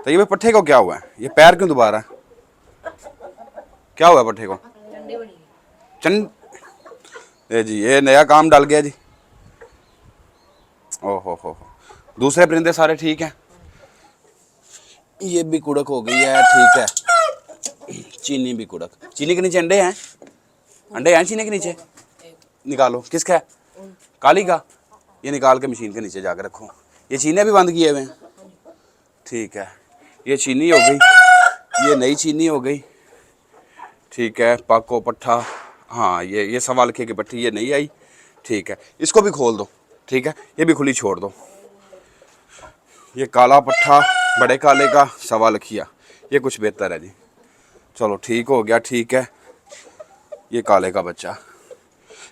तो ये पट्ठे को क्या हुआ है, ये पैर क्यों दोबारा, क्या हुआ पट्ठे को? चंड ये जी, ये नया काम डाल गया जी। ओहो हो, दूसरे परिंदे सारे ठीक हैं? ये भी कुड़क हो गई है, ठीक है। चीनी भी कुड़क, चीनी के नीचे अंडे हैं, अंडे हैं चीनी के नीचे, निकालो। किसका है? काली का? ये निकाल के मशीन के नीचे जाकर रखो। ये चीनी भी बंद किए हुए हैं, ठीक है। ये चीनी हो गई, ये नई चीनी हो गई, ठीक है। पाको पट्ठा, हाँ ये सवा लखे की पट्टी ये नहीं आई, ठीक है। इसको भी खोल दो, ठीक है, ये भी खुली छोड़ दो। ये काला पट्ठा बड़े काले का सवा लखिया, ये कुछ बेहतर है जी। चलो ठीक हो गया, ठीक है। ये काले का बच्चा,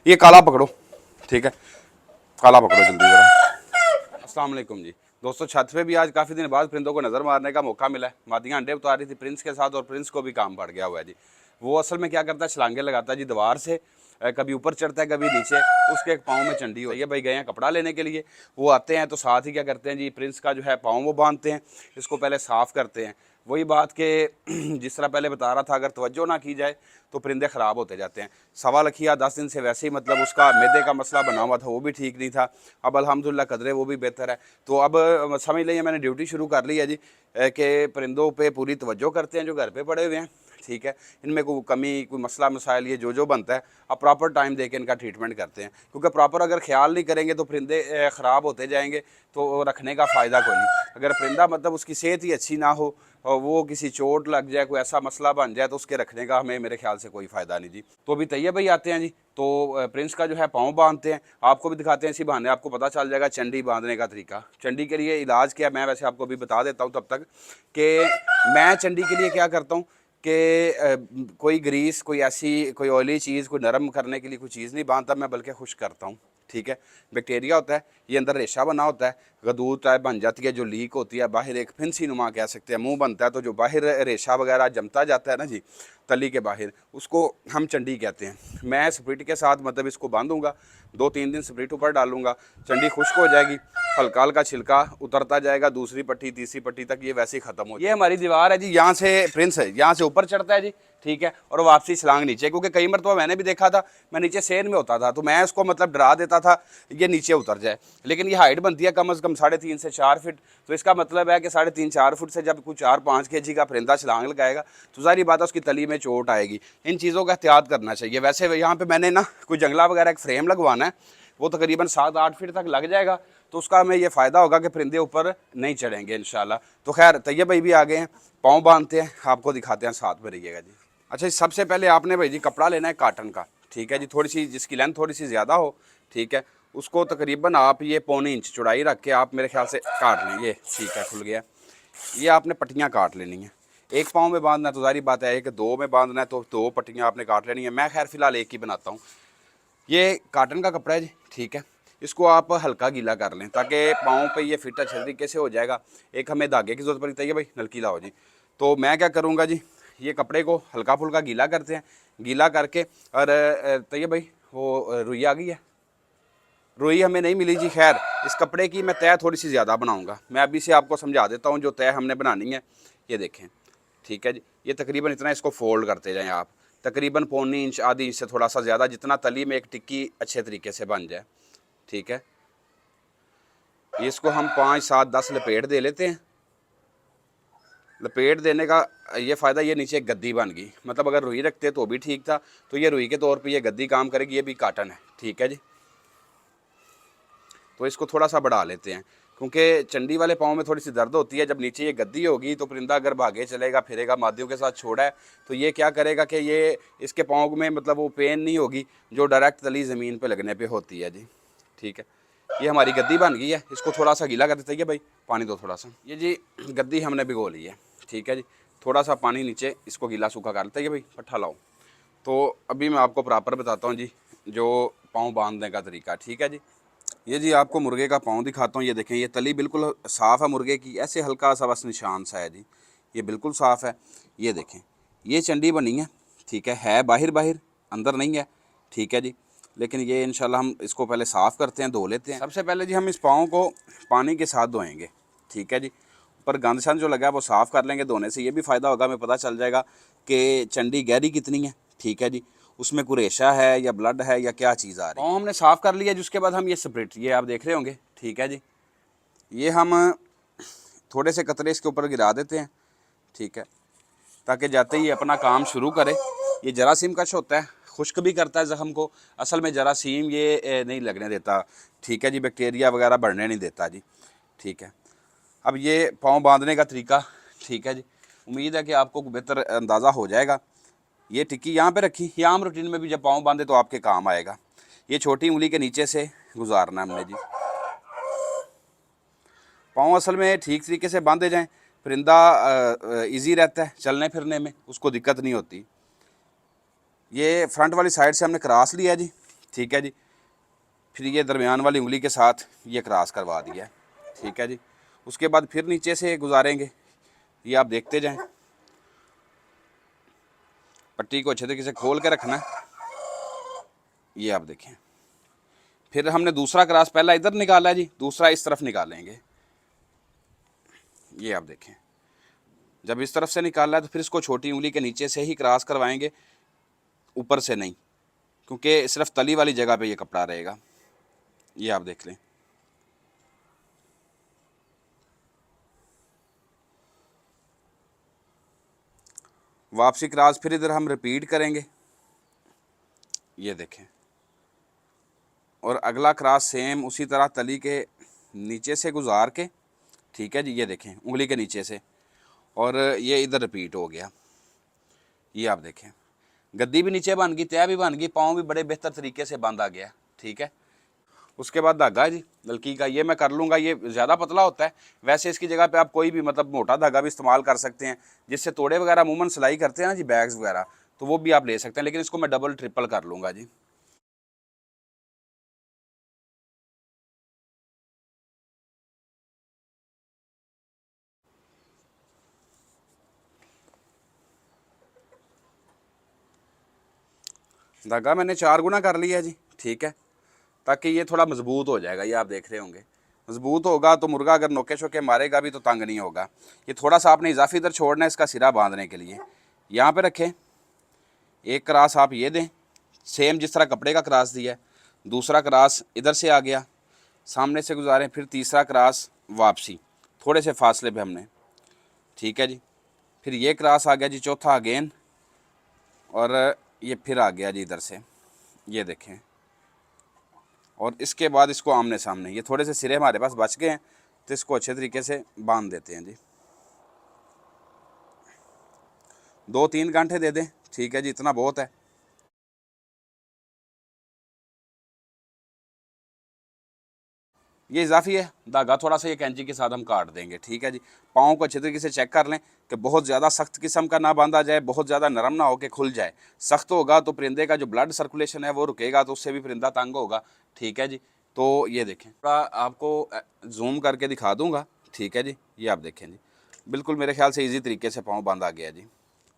ये काला पकड़ो, ठीक है, काला पकड़ो जल्दी जरा। अस्सलाम वालेकुम जी दोस्तों, छत पे भी आज काफ़ी दिन बाद परिंदों को नज़र मारने का मौका मिला है। मादियाँ अंडे उतार रही थी प्रिंस के साथ, और प्रिंस को भी काम पड़ गया हुआ है जी। वो असल में क्या करता है, छलांगे लगाता है जी दीवार से, कभी ऊपर चढ़ता है कभी नीचे। उसके एक पाँव में चंडी होती है। भाई गए हैं कपड़ा लेने के लिए, वो आते हैं तो साथ ही क्या करते हैं जी, प्रिंस का जो है पाँव वो बांधते हैं, इसको पहले साफ़ करते हैं। वही बात के जिस तरह पहले बता रहा था, अगर तवज्जो ना की जाए तो परिंदे ख़राब होते जाते हैं। सवा लखिया 10 दिन से वैसे ही मतलब उसका मैदे का मसला बना हुआ था, वो भी ठीक नहीं था। अब अल्हम्दुलिल्लाह कदरे वो भी बेहतर है। तो अब समझ लीजिए मैंने ड्यूटी शुरू कर ली है जी, कि परिंदों पे पूरी तवज्जो करते हैं जो घर पे पड़े हुए हैं, ठीक है। इनमें कोई कमी कोई मसला मसाइल ये जो बनता है, अब प्रॉपर टाइम दे के इनका ट्रीटमेंट करते हैं। क्योंकि प्रॉपर अगर ख्याल नहीं करेंगे तो परिंदे ख़राब होते जाएंगे, तो रखने का फ़ायदा कोई नहीं। अगर परिंदा मतलब उसकी सेहत ही अच्छी ना हो और वो किसी चोट लग जाए, कोई ऐसा मसला बन जाए, तो उसके रखने का हमें मेरे ख्याल से कोई फ़ायदा नहीं जी। तो अभी तैयब भाई आते हैं जी, तो प्रिंस का जो है पाँव बांधते हैं, आपको भी दिखाते हैं। इसी बहाने आपको पता चल जाएगा चंडी बांधने का तरीका। चंडी के लिए इलाज क्या है मैं वैसे आपको अभी बता देता हूँ तब तक, कि मैं चंडी के लिए क्या करता हूँ कि कोई ग्रीस, कोई ऐसी कोई ऑयली चीज़, कोई नरम करने के लिए कोई चीज़ नहीं बांधता मैं, बल्कि खुश करता हूँ, ठीक है। बैक्टीरिया होता है, ये अंदर रेशा बना होता है, गदूद टाइप बन जाती है जो लीक होती है, बाहर एक फिंसी नुमा कह सकते हैं मुंह बनता है, तो जो बाहर रेशा वगैरह जमता जाता है ना जी तली के बाहर, उसको हम चंडी कहते हैं। मैं स्प्रिट के साथ मतलब इसको बांधूंगा, 2-3 दिन स्प्रिट ऊपर डालूंगा, चंडी खुश्क हो जाएगी, हल्का हल्का छिलका उतरता जाएगा, दूसरी पट्टी तीसरी पट्टी तक ये वैसे ही खत्म हो। ये हमारी दीवार है जी, यहाँ से प्रिंस है, यहाँ से ऊपर चढ़ता है जी, ठीक है, और वापसी छलांग नीचे। क्योंकि कई मरतबा मैंने भी देखा था, मैं नीचे सेन में होता था तो मैं इसको मतलब डरा देता था ये नीचे उतर जाए, लेकिन ये हाइट बनती है कम से कम 3.5 से 4 फीट। तो इसका मतलब है कि 3.5-4 फुट से जब कोई 4-5 kg का परिंदा छलांग लगाएगा तो सारी बात है उसकी तली में चोट आएगी। इन चीज़ों का एहतियात करना चाहिए। वैसे यहाँ पे मैंने ना कोई जंगला वगैरह एक फ्रेम लगवाना है, वो तकरीबन 7-8 फीट तक लग जाएगा, तो उसका हमें ये फ़ायदा होगा कि परिंदे ऊपर नहीं चढ़ेंगे इंशाल्लाह। तो खैर तैयब भाई भी आ गए हैं, पाँव बांधते हैं, आपको दिखाते हैं, साथ में रहिएगा जी। अच्छा, सबसे पहले आपने भाई जी कपड़ा लेना है काटन का, ठीक है जी, थोड़ी सी जिसकी लेंथ थोड़ी सी ज़्यादा हो, ठीक है। उसको तकरीबन आप ये 1.25 इंच चौड़ाई रख के आप मेरे ख्याल से काट लें। ये ठीक है, खुल गया। ये आपने पट्टियाँ काट लेनी है। एक पाँव में बांधना है तो सारी बात है, एक 2 में बांधना है तो 2 पट्टियाँ आपने काट लेनी है। मैं खैर फ़िलहाल एक ही बनाता हूँ। ये काटन का कपड़ा है जी, ठीक है। इसको आप हल्का गीला कर लें ताकि पाँव पे ये फिट अच्छे तरीके से हो जाएगा। एक हमें धागे की ज़रूरत पड़ती है भाई, नलकी लाओ जी। तो मैं क्या करूँगा जी, ये कपड़े को हल्का फुल्का गीला करते हैं, गीला करके, और तैयब भाई वो रुई आ गई है, रुई हमें नहीं मिली जी। खैर इस कपड़े की मैं तय थोड़ी सी ज़्यादा बनाऊँगा, मैं अभी से आपको समझा देता हूँ जो तय हमने बनानी है। ये देखें, ठीक है जी, ये तकरीबन इतना, इसको फोल्ड करते जाएं आप, तकरीबन 1.25 इंच आधी इंच से थोड़ा सा ज़्यादा, जितना तली में एक टिक्की अच्छे तरीके से बन जाए, ठीक है। इसको हम 5-7-10 लपेट दे लेते हैं। लपेट देने का ये फ़ायदा, ये नीचे एक गद्दी बन गई, मतलब अगर रुई रखते तो भी ठीक था, तो ये रुई के तौर पे ये गद्दी काम करेगी। ये भी काटन है, ठीक है जी। तो इसको थोड़ा सा बढ़ा लेते हैं, क्योंकि चंडी वाले पाँव में थोड़ी सी दर्द होती है। जब नीचे ये गद्दी होगी तो परिंदा अगर भागे चलेगा फिरेगा, मादियों के साथ छोड़ा है तो ये क्या करेगा कि ये इसके पाँव में मतलब वो पेन नहीं होगी जो डायरेक्ट तली ज़मीन पे लगने पे होती है जी, ठीक है। ये हमारी गद्दी बन गई है, इसको थोड़ा सा गीला कर देते हैं भाई, पानी दो थोड़ा सा। ये जी गद्दी हमने भिगो ली है, ठीक है जी। थोड़ा सा पानी नीचे इसको गीला सूखा कर लेते हैं भाई, पट्ठा लाओ। तो अभी मैं आपको प्रॉपर बताता हूँ जी जो पाँव बांधने का तरीका, ठीक है जी। ये जी आपको मुर्गे का पाँव दिखाता हूँ। ये देखें, ये तली बिल्कुल साफ़ है मुर्गे की, ऐसे हल्का सा बस निशान सा है जी, ये बिल्कुल साफ़ है। ये देखें, ये चंडी बनी है, ठीक है बाहर बाहर, अंदर नहीं है, ठीक है जी। लेकिन ये इंशाल्लाह हम इसको पहले साफ़ करते हैं, धो लेते हैं। सबसे पहले जी हम इस पाँव को पानी के साथ धोएंगे, ठीक है जी। ऊपर गंद शंद जो लगा है वो साफ़ कर लेंगे धोने से। ये भी फ़ायदा होगा, हमें पता चल जाएगा कि चंडी गहरी कितनी है। ठीक है जी, उसमें कोई रेशा है या ब्लड है या क्या चीज़ आ रही है। पाँव हमने साफ़ कर लिया, जिसके बाद हम ये स्प्रिट, ये आप देख रहे होंगे। ठीक है जी, ये हम थोड़े से कतरे इसके ऊपर गिरा देते हैं। ठीक है, ताकि जाते ही अपना काम शुरू करे। ये जरासीम कश होता है, खुश्क भी करता है ज़ख़म को। असल में जरासीम ये नहीं लगने देता। ठीक है जी, बैक्टीरिया वगैरह बढ़ने नहीं देता जी। ठीक है, अब ये पाँव बांधने का तरीका। ठीक है जी, उम्मीद है कि आपको बेहतर अंदाज़ा हो जाएगा। ये टिक्की यहाँ पे रखी, ये आम रूटीन में भी जब पाँव बांधे तो आपके काम आएगा। ये छोटी उंगली के नीचे से गुजारना हमने जी। पाँव असल में ठीक तरीके से बांधे जाएं, परिंदा इजी रहता है चलने फिरने में, उसको दिक्कत नहीं होती। ये फ्रंट वाली साइड से हमने क्रॉस लिया जी। ठीक है जी, फिर ये दरमियान वाली उंगली के साथ ये क्रॉस करवा दिया। ठीक है जी, उसके बाद फिर नीचे से गुजारेंगे। ये आप देखते जाएं, पट्टी को अच्छे तरीके से खोल के रखना है। ये आप देखें, फिर हमने दूसरा क्रॉस पहला इधर निकाला है जी, दूसरा इस तरफ निकालेंगे। ये आप देखें, जब इस तरफ से निकाला है तो फिर इसको छोटी उंगली के नीचे से ही क्रॉस करवाएंगे, ऊपर से नहीं, क्योंकि सिर्फ तली वाली जगह पे ये कपड़ा रहेगा। ये आप देख लें। वापसी क्रॉस फिर इधर हम रिपीट करेंगे। ये देखें, और अगला क्रॉस सेम उसी तरह तली के नीचे से गुजार के। ठीक है जी, ये देखें उंगली के नीचे से, और ये इधर रिपीट हो गया। ये आप देखें, गद्दी भी नीचे बन गई, तय भी बन गई, पाँव भी बड़े बेहतर तरीके से बांधा गया। ठीक है, उसके बाद धागा जी नलकी का, ये मैं कर लूँगा। ये ज़्यादा पतला होता है, वैसे इसकी जगह पे आप कोई भी मतलब मोटा धागा भी इस्तेमाल कर सकते हैं, जिससे तोड़े वगैरह अमूमन सिलाई करते हैं ना जी, बैग्स वगैरह, तो वो भी आप ले सकते हैं, लेकिन इसको मैं डबल ट्रिपल कर लूँगा जी। धागा मैंने 4 गुना कर लिया जी। ठीक है, ताकि ये थोड़ा मजबूत हो जाएगा। ये आप देख रहे होंगे, मजबूत होगा तो मुर्गा अगर नोके शोके मारेगा भी तो तंग नहीं होगा। ये थोड़ा सा आपने इजाफी इधर छोड़ना है इसका सिरा बांधने के लिए। यहाँ पे रखें, एक क्रॉस आप ये दें, सेम जिस तरह कपड़े का क्रॉस दिया है। दूसरा क्रॉस इधर से आ गया, सामने से गुजारें। फिर तीसरा क्रॉस वापसी, थोड़े से फासले पे हमने। ठीक है जी, फिर ये क्रॉस आ गया जी, चौथा अगेन, और ये फिर आ गया जी इधर से। ये देखें, और इसके बाद इसको आमने सामने, ये थोड़े से सिरे हमारे पास बच गए हैं तो इसको अच्छे तरीके से बांध देते हैं जी। 2-3 घंटे दे दें। ठीक है जी, इतना बहुत है। ये इजाफी है धागा, थोड़ा सा ये कैंची के साथ हम काट देंगे। ठीक है जी, पाँव को अच्छे तरीके से चेक कर लें कि बहुत ज़्यादा सख्त किस्म का ना बांधा जाए, बहुत ज़्यादा नरम ना हो के खुल जाए। सख्त होगा तो परिंदे का जो ब्लड सर्कुलेशन है वो रुकेगा, तो उससे भी परिंदा तंग होगा। ठीक है जी, तो ये देखें, थोड़ा आपको जूम करके दिखा दूँगा। ठीक है जी, ये आप देखें जी, बिल्कुल मेरे ख्याल से ईजी तरीके से पाँव बांधा गया जी।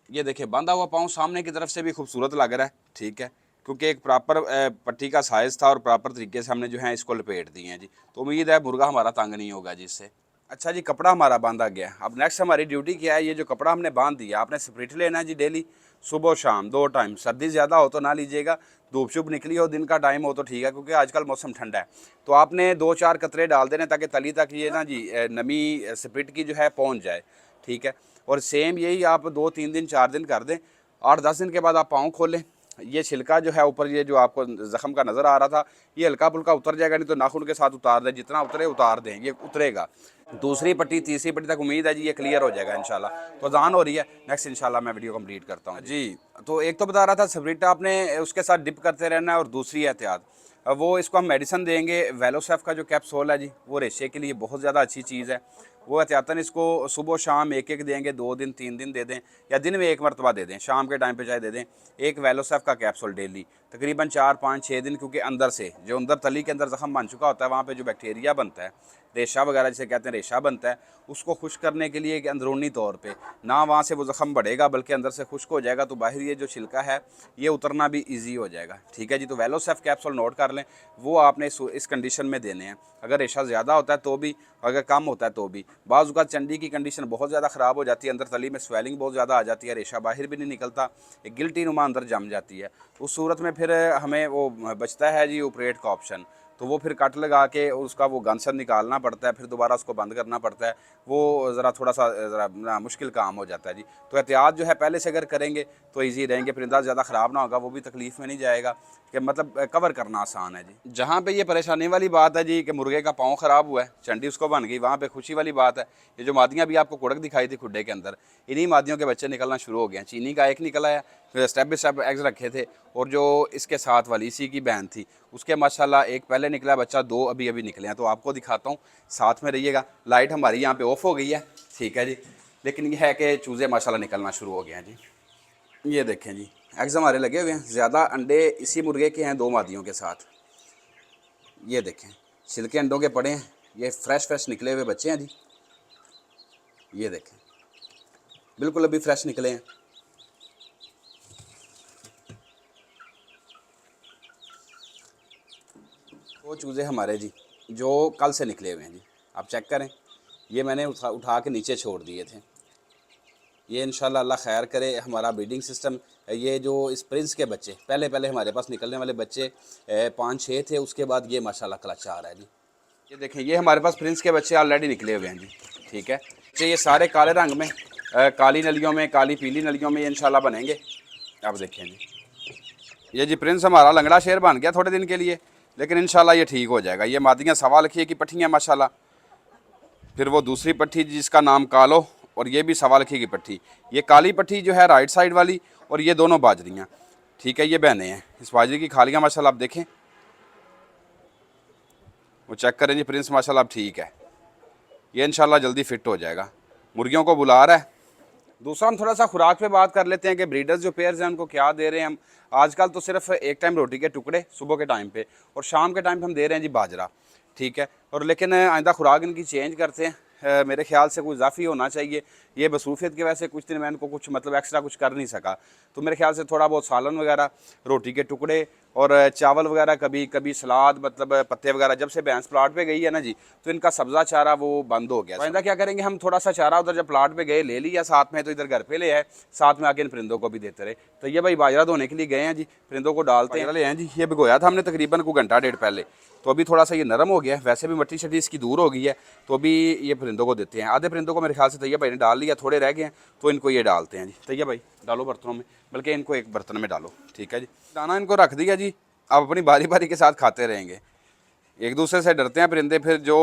ये देखिए, बांधा हुआ पाँव सामने की तरफ से भी खूबसूरत लग रहा है। ठीक है, क्योंकि एक प्रॉपर पट्टी का साइज़ था और प्रॉपर तरीके से हमने जो है इसको लपेट दिए हैं जी। तो उम्मीद है मुर्गा हमारा तंग नहीं होगा जी इससे। अच्छा जी, कपड़ा हमारा बांधा गया। अब नेक्स्ट हमारी ड्यूटी क्या है, ये जो कपड़ा हमने बांध दिया, आपने स्प्रिट लेना है जी डेली, सुबह शाम 2 टाइम। सर्दी ज़्यादा हो तो ना लीजिएगा, धूप शुप निकली हो, दिन का टाइम हो तो ठीक है, क्योंकि आजकल मौसम ठंडा है। तो आपने 2-4 कतरे डाल देने ताकि तली तक ये ना जी नमी स्प्रिट की जो है पहुँच जाए। ठीक है, और सेम यही आप 2-3 दिन 4 दिन कर दें। 8-10 दिन के बाद आप पाँव खोलें, ये छिलका जो है ऊपर, ये जो आपको ज़ख़म का नज़र आ रहा था, ये हल्का फुल्का उतर जाएगा, नहीं तो नाखून के साथ उतार दें, जितना उतरे उतार दें, ये उतरेगा। दूसरी पट्टी तीसरी पट्टी तक उम्मीद है जी ये क्लियर हो जाएगा इंशाल्लाह। तो अज़ान हो रही है, नेक्स्ट इंशाल्लाह मैं वीडियो कंप्लीट करता हूँ जी। तो एक तो बता रहा था स्प्रिट आपने उसके साथ डिप करते रहना है, और दूसरी एहतियात वो, इसको हम मेडिसन देंगे। वेलोसेफ का जो कैप्सूल है जी, वो रेशे के लिए बहुत ज़्यादा अच्छी चीज़ है। वो एहतियातन इसको सुबह शाम एक एक देंगे, 2 दिन 3 दिन दे दें, या दिन में एक मरतबा दे दें, शाम के टाइम पे चाहे दे दें। एक वेलोसेफ का कैप्सूल डेली तकरीबन 4-5-6 दिन, क्योंकि अंदर से जो अंदर तली के अंदर ज़ख़म बन चुका होता है, वहाँ पे जो बैक्टीरिया बनता है, रेशा वगैरह जिसे कहते हैं रेशा बनता है, उसको खुश्क करने के लिए एक अंदरूनी तौर पे ना वहाँ से वो ज़ख़म बढ़ेगा बल्कि अंदर से खुश्क हो जाएगा, तो बाहर ये जो छिलका है ये उतरना भी ईजी हो जाएगा। ठीक है जी। तो वेलोसेफ कैप्सूल नोट कर लें, वो आपने इस कंडीशन में देने हैं। अगर रेशा ज़्यादा होता है तो भी, अगर कम होता है तो भी। बाज़ औक़ात चंडी की कंडीशन बहुत ज़्यादा ख़राब हो जाती है, अंदर तली में स्वेलिंग बहुत ज़्यादा आ जाती है, रेशा बाहर भी नहीं निकलता, एक गिल्टी नुमा अंदर जम जाती है। उस सूरत में फिर हमें वो बचता है जी ऑपरेट का ऑप्शन, तो वो फिर कट लगा के उसका वो गनसन निकालना पड़ता है, फिर दोबारा उसको बंद करना पड़ता है। वो ज़रा थोड़ा सा ज़रा मुश्किल काम हो जाता है जी। तो एहतियात जो है पहले से अगर करेंगे तो ईजी रहेंगे, परिंदा ज़्यादा ख़राब ना होगा, वो भी तकलीफ़ में नहीं जाएगा, कि मतलब कवर करना आसान है जी। जहाँ पे ये परेशानी वाली बात है जी कि मुर्गे का पाँव ख़राब हुआ है, चंडी उसको बन गई, वहाँ पे खुशी वाली बात है। ये जो मादियाँ भी आपको कुड़क दिखाई थी खुड्डे के अंदर, इन्हीं मादियों के बच्चे निकलना शुरू हो गए हैं। चीनी का एक निकला है, फिर स्टेप बाई स्टेप एग्स रखे थे, और जो इसके साथ वाली इसी की बहन थी उसके माशाल्लाह एक पहले निकला बच्चा, 2 अभी अभी निकले हैं। तो आपको दिखाता हूँ, साथ में रहिएगा। लाइट हमारी यहाँ पे ऑफ हो गई है, ठीक है जी, लेकिन ये है कि चूज़े माशाल्लाह निकलना शुरू हो गए हैं जी। ये देखें जी, एग्स हमारे लगे हुए हैं, ज़्यादा अंडे इसी मुर्गे के हैं 2 मादियों के साथ। ये देखें छिलके अंडों के पड़े हैं, ये फ्रेश निकले हुए बच्चे हैं जी। ये देखें बिल्कुल अभी फ्रेश निकले हैं। वो चूज़े हमारे जी जो कल से निकले हुए हैं जी, आप चेक करें, ये मैंने उठा के नीचे छोड़ दिए थे। ये इंशाल्लाह अल्लाह खैर करे हमारा ब्रीडिंग सिस्टम, ये जो इस प्रिंस के बच्चे पहले हमारे पास निकलने वाले बच्चे 5-6 थे, उसके बाद ये माशाल्लाह क्लच आ रहा है जी। ये देखें, ये हमारे पास प्रिंस के बच्चे ऑलरेडी निकले हुए हैं जी। ठीक है, तो ये सारे काले रंग में, काली नलियों में, काली पीली नलियों में ये इंशाल्लाह बनेंगे। आप देखें जी, ये जी प्रिंस हमारा लंगड़ा शेर बन गया थोड़े दिन के लिए, लेकिन इंशाल्लाह ये ठीक हो जाएगा। ये मादियाँ सवा लखिए की पट्टियाँ माशाल्लाह, फिर वो दूसरी पट्टी जिसका नाम कालो, और ये भी सवा लखी की पट्टी। ये काली पट्टी जो है राइट साइड वाली, और ये दोनों बाजरियाँ, ठीक है, ये बहने हैं। इस बाजरी की खालियाँ माशाल्लाह आप देखें, वो चेक करें जी, प्रिंस माशाल्लाह अब ठीक है, ये इंशाल्लाह जल्दी फिट हो जाएगा। मुर्गियों को बुला रहा है। दूसरा हम थोड़ा सा खुराक पे बात कर लेते हैं कि ब्रीडर्स जो पेयर्स हैं उनको क्या दे रहे हैं हम। आजकल तो सिर्फ एक टाइम रोटी के टुकड़े सुबह के टाइम पे, और शाम के टाइम पे हम दे रहे हैं जी बाजरा। ठीक है, और लेकिन आइंदा खुराक इनकी चेंज करते हैं। मेरे ख्याल से कोई इजाफी होना चाहिए। ये मसरूफियत की वजह से कुछ दिन मैं इनको कुछ मतलब एक्स्ट्रा कुछ कर नहीं सका, तो मेरे ख्याल से थोड़ा बहुत सालन वगैरह, रोटी के टुकड़े और चावल वगैरह, कभी कभी सलाद, मतलब पत्ते वगैरह। जब से भैंस प्लाट पे गई है ना जी, तो इनका सब्ज़ा चारा वो बंद हो गया। आइंदा क्या करेंगे, हम थोड़ा सा चारा उधर जब प्लाट पे गए ले लिया साथ में, तो इधर घर पे ले आए, साथ में आके इन परिंदों को भी देते रहे। तो ये भाई बाजरा धोने के लिए गए हैं जी, परिंदों को डालते हैं। ले हैं जी, ये भिगोया था हमने तकरीबन को घंटा डेढ़ पहले, तो अभी थोड़ा सा ये नरम हो गया है। वैसे भी मट्टी शट्टी इसकी दूर हो गई है, तो अभी ये परिंदों को देते हैं। आधे परिंदों को मेरे ख्याल से तैयब भाई ने डाल लिया, थोड़े रह गए हैं, तो इनको ये डालते हैं जी। तैयब भाई डालो बर्तनों में, बल्कि इनको एक बर्तन में डालो। ठीक है जी, दाना इनको रख दिया जी, अब अपनी बारी बारी के साथ खाते रहेंगे। एक दूसरे से डरते हैं परिंदे, फिर जो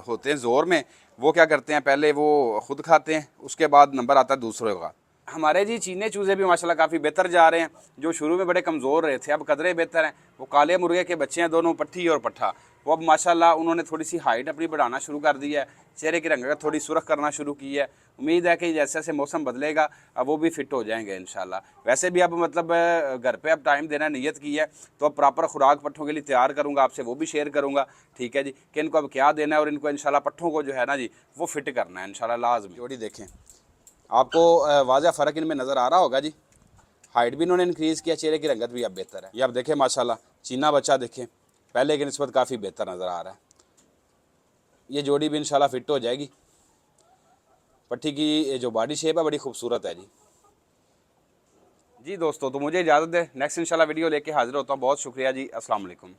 होते हैं ज़ोर में, वो क्या करते हैं, पहले वो खुद खाते हैं, उसके बाद नंबर आता है दूसरों का। हमारे जी चीने चूज़े भी माशाल्लाह काफ़ी बेहतर जा रहे हैं। जो शुरू में बड़े कमज़ोर रहे थे, अब कदरे बेहतर हैं। वो काले मुर्गे के बच्चे हैं दोनों, पट्ठी और पट्ठा, वो अब माशाल्लाह उन्होंने थोड़ी सी हाइट अपनी बढ़ाना शुरू कर दी है, चेहरे की रंगत थोड़ी सुरख करना शुरू की है। उम्मीद है कि जैसे जैसे मौसम बदलेगा अब वो भी फिट हो जाएंगे इंशाल्लाह। वैसे भी अब मतलब घर पे अब टाइम देना नियत की है, तो अब प्रॉपर खुराक पट्ठों के लिए तैयार करूँगा, आपसे वो भी शेयर करूँगा। ठीक है जी, कि इनको अब क्या देना है, और इनको इंशाल्लाह पट्ठों को जो है ना जी वो फिट करना है इंशाल्लाह लाजमी। जोड़ी देखें, आपको वाज़ह फ़र्क इनमें नज़र आ रहा होगा जी। हाइट भी इन्होंने इंक्रीज़ किया, चेहरे की रंगत भी अब बेहतर है। ये अब देखें माशाल्लाह, चीना बच्चा देखें, पहले की निस्बत काफ़ी बेहतर नज़र आ रहा है। ये जोड़ी भी इंशाल्लाह फिट हो जाएगी। पट्टी की जो बॉडी शेप है बड़ी खूबसूरत है जी। जी दोस्तों, तो मुझे इजाज़त है, नेक्स्ट इंशाल्लाह वीडियो लेके हाज़िर होता हूँ। बहुत शुक्रिया जी, अस्सलाम वालेकुम।